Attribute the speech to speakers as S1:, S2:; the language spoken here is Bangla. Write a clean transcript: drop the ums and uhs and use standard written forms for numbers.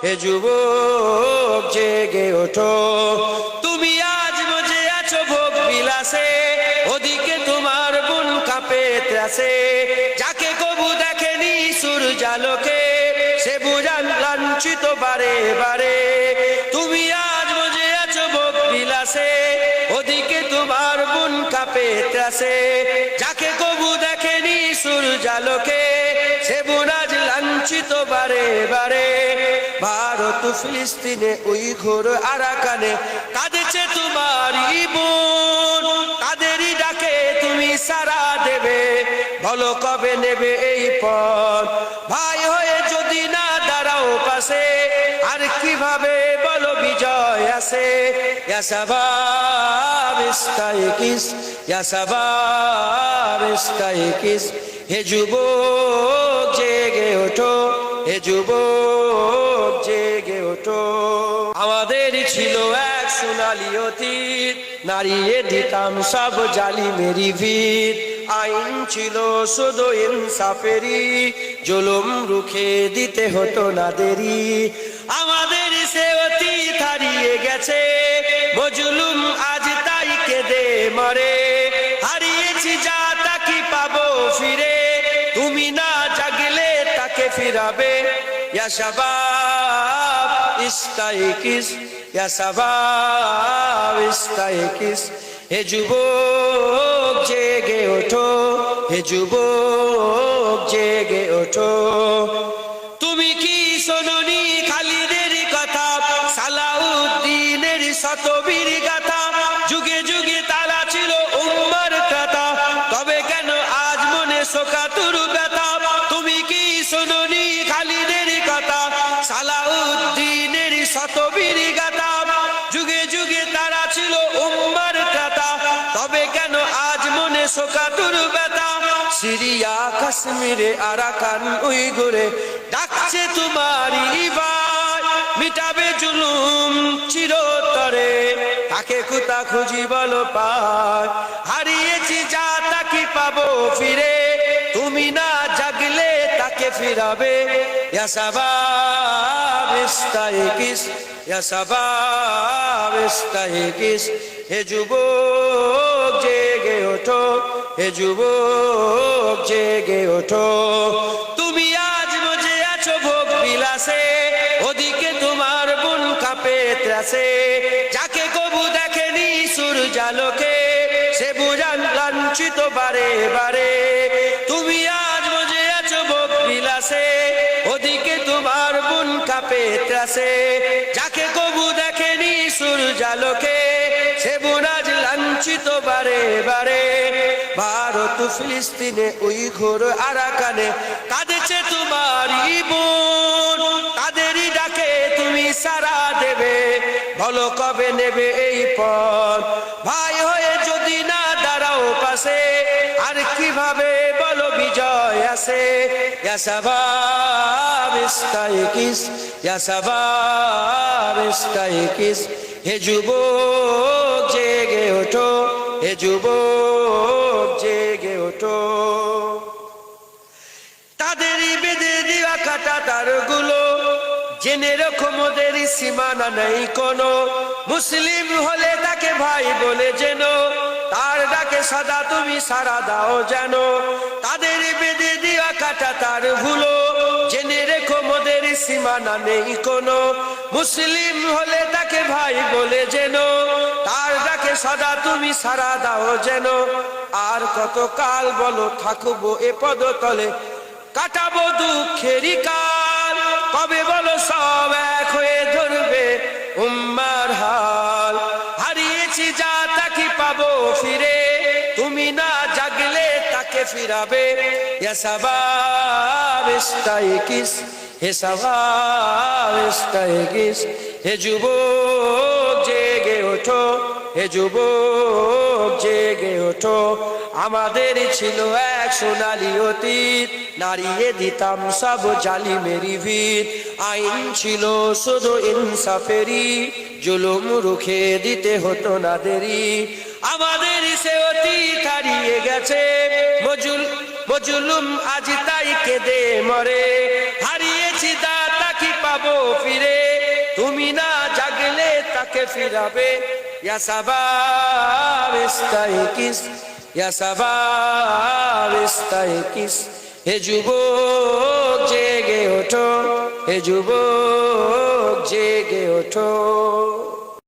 S1: হে যুবক জেগে ওঠো। তুমি আজ বসে আছো ভোগ বিলাসে, ওদিকে তোমার বুন কাঁপে ত্রাসে। যাকে কবু দেখেনি সূর্যালোকে, সে বুঝান লাঞ্ছিত বারে বারে। তুমি আজ বসে আছো ভোগ বিলাসে, ওদিকে তোমার বুন কাঁপে ত্রাসে। যাকে কবু দেখেনি সূর্যালোকে, সে বুন আজ লাঞ্ছিত বারে বারে। ভারত ফিলিস্তিনে উইঘুর আরাকানে কাঁদেছে তোমারই বোন, তাদেরই ডাকে তুমি সাড়া দেবে, বলো কবে নেবে এই পথ। ভাই হয়ে যদি না দাঁড়াও পাশে, আর কিভাবে বলো বিজয় আসে। ইয়া শাবাব ইস্তাইকিস, ইয়া শাবাব ইস্তাইকিস, হে যুবক জেগে ওঠো, হে যুবক জেগে ওঠো। আমাদের ছিল এক সোনালী অতীত, নাড়িয়ে দিতাম সব জালিমেরই ভিত। আইন ছিল শুধু ইনসাফেরই, জুলুম রুখে দিতে হতো না দেরি। আমাদের সে অতীত হারিয়ে গেছে, মজলুম আজ তাই কেঁদে মরে। হারিয়েছি যা তা কি পাবো ফিরে, তুমি না জাগলে তাকে ফিরাবে। ইয়া শাবাব ইস্তাইকিস, ইয়া শাবাব ইস্তাইকিস, হে যুবক জেগে ওঠো, হে যুবক জেগে ওঠো। তুমি কি শোনোনি খালিদের কথা, সালাউদ্দিনের শতবীর গাথা। যুগে যুগে তারা ছিল উম্মার কথা, তবে কেন আজ মনে শোকাতুর ব্যথা। তুমি কি শোনোনি খালিদের কথা, সালাউদ্দিনের শতবীর গাথা। যুগে যুগে তারা ছিল উম্মার কথা, তবে কেন আজ মনে শোকাতুর ব্যথা। সিরিয়া কাশ্মীরে আরাকান উইঘুরে ডাকছে তোমারই ভাই, মিটাবে জুলুম চিরতরে, তাকে কোথা খুঁজি বলো পায়। হারিয়েছি যা তাকে পাবো ফিরে, তুমি না জাগলে তাকে ফিরাবে। ইয়া শাবাব ইস্তাইকিস, ইয়া শাবাব ইস্তাইকিস, হে যুবক জেগে ওঠো, হে যুবক জেগে ওঠো। তুমি আজ বসে আছো ভোগ বিলাসে, ওদিকে তোমার বুন কাঁপে ত্রাসে। যাকে কবু দেখেনি সূর্যালোকে, সে বুঝান লাঞ্ছিত বারে বারে। তুমি আজ বসে আছো ভোগ বিলাসে, ওদিকে তোমার বুন কাঁপে ত্রাসে। যাকে কবু দেখেনি সূর্যালোকে, সে বুন আজ লাঞ্ছিত বারে বারে। ভারত ফিলিস্তিনে উইঘুর আরাকানে কাঁদেছে তোমারই বোন, তাদেরই ডাকে তুমি সাড়া দেবে, বলো কবে নেবে এই পথ। ভাই হয়ে যদি না দাঁড়াও পাশে, আর কিভাবে বলো বিজয় আসে। ইয়া শাবাব ইস্তাইকিস, ইয়া শাবাব ইস্তাইকিস, হে যুবক জেগে ওঠো, হে যুবক জেগে ওঠো। তাদেরই বেঁধে দেওয়া কাটা তারগুলো, জেনে রাখো মোদের সীমানা নেই কোনো। মুসলিম হলে তাকে ভাই বলে যেন, তার ডাকে সদা তুমি সাড়া দাও যেন। তাদের বেঁধে দেওয়া কাটা তারগুলো, জেনে রেখো মোদের সীমানা নেই কোনো। মুসলিম হলে তাকে ভাই বলে যেন, তার ডাকে সদা তুমি সাড়া দাও যেন। আর কত কাল বলো থাকবো এ পদতলে, কাটাবো দুঃখেরই কাল। কবে বলো সব এক হয়ে ধরবে উম্মার হাল। হারিয়েছি যা তাকে পাবো ফিরে, তুমি না জাগলে তাকে ফিরাবে। ইয়া শাবাব ইস্তাইকিস, হে শাবাব ইস্তাইকিস, হে যুবক জেগে ওঠো, হে যুবক জেগে ওঠো। আমাদের ছিল এক সোনালী অতীত, নাড়িয়ে দিতাম সব জালিমেরই ভিত। আইন ছিল শুধু ইনসাফেরই, জুলুম রুখে দিতে হতো না দেরি। আমাদের সে অতীত হারিয়ে গেছে, মজলুম আজ তাই কেঁদে মরে। হারিয়েছি দাতা কি পাবো পাবো ফিরে, তুমি না জাগলে তাকে ফিরাবে। ইয়া শাবাব ইস্তাইকিস, ইয়া শাবাব ইস্তাইকিস, হে যুবক জেগে ওঠো, হে যুবক জেগে ওঠো।